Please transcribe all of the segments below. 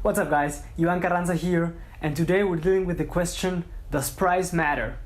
What's up guys, Ivan Carranza here, and today we're dealing with the question, does price matter?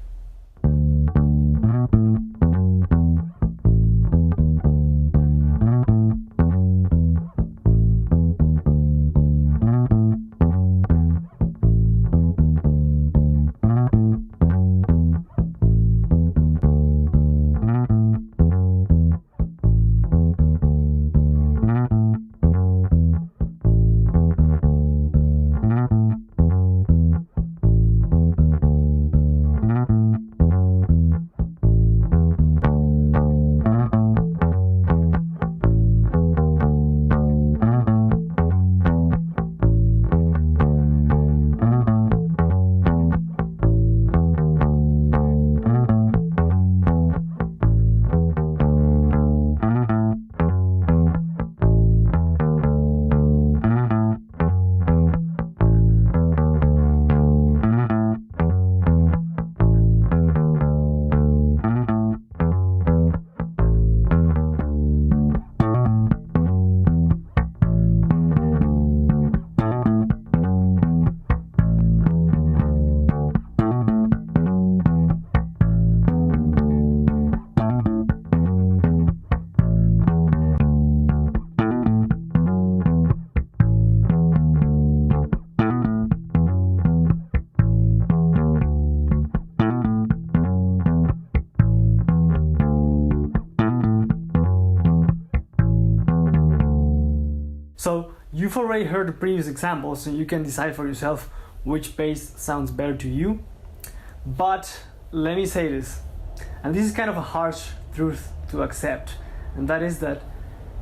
So you've already heard the previous examples, so you can decide for yourself which bass sounds better to you. But let me say this, and this is kind of a harsh truth to accept, and that is that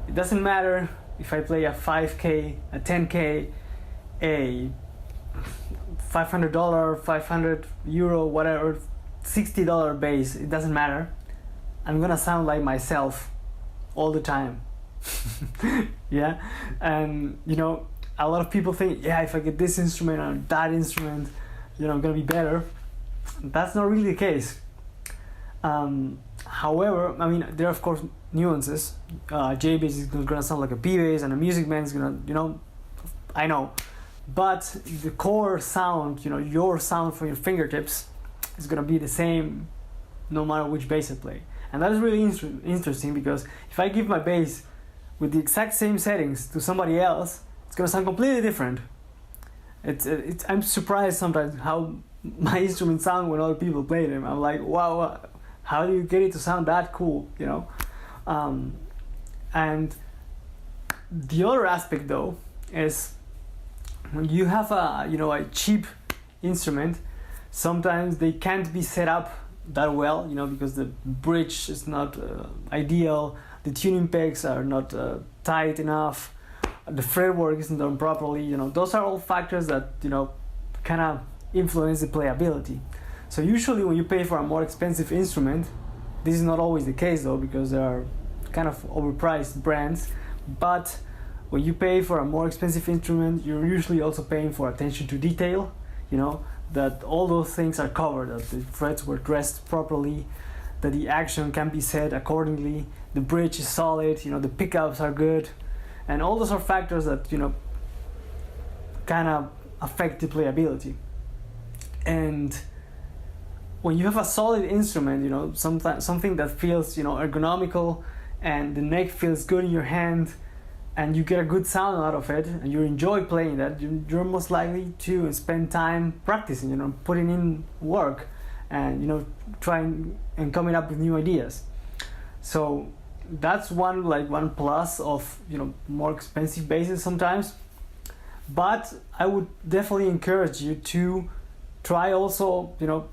it doesn't matter if I play a 5K, a 10K, a $500, 500 euro, whatever, $60 bass, it doesn't matter. I'm gonna sound like myself all the time. Yeah, and you know, a lot of people think, yeah, if I get this instrument or that instrument, you know, I'm gonna be better. That's not really the case. However, I mean, there are of course nuances. J bass is gonna sound like a P bass, and a Music Man is gonna, you know, I know, but the core sound, you know, your sound for your fingertips is gonna be the same no matter which bass I play. And that is really interesting, because if I give my bass with the exact same settings to somebody else, it's gonna sound completely different. I'm surprised sometimes how my instruments sound when other people play them. I'm like, wow, how do you get it to sound that cool, you know? And the other aspect though is when you have a cheap instrument, sometimes they can't be set up that well, you know, because the bridge is not ideal, the tuning pegs are not tight enough, the fretwork isn't done properly, you know. Those are all factors that, you know, kind of influence the playability. So usually when you pay for a more expensive instrument, this is not always the case though, because there are kind of overpriced brands, but when you pay for a more expensive instrument, you're usually also paying for attention to detail, you know, that all those things are covered, that the frets were dressed properly, that the action can be set accordingly, the bridge is solid, you know, the pickups are good, and all those are factors that, you know, kind of affect the playability. And when you have a solid instrument, you know, something that feels, you know, ergonomical, and the neck feels good in your hand, and you get a good sound out of it, and you enjoy playing that, you're most likely to spend time practicing, you know, putting in work, and, you know, trying and coming up with new ideas. So that's one plus of, you know, more expensive basses sometimes. But I would definitely encourage you to try also, you know,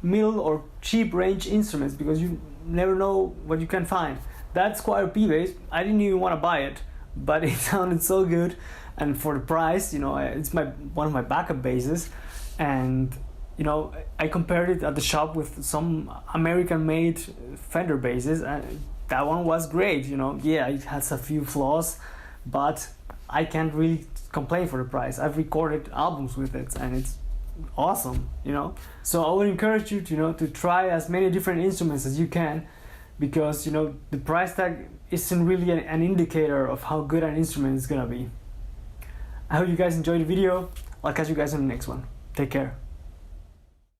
middle or cheap range instruments, because you never know what you can find. That Squire P bass, I didn't even want to buy it, but it sounded so good, and for the price, you know, it's one of my backup basses, and you know, I compared it at the shop with some American-made Fender basses, and that one was great. You know, yeah, it has a few flaws, but I can't really complain for the price. I've recorded albums with it, and it's awesome, you know. So I would encourage you to, you know, to try as many different instruments as you can, because, you know, the price tag isn't really an indicator of how good an instrument is gonna be. I hope you guys enjoyed the video. I'll catch you guys in the next one. Take care.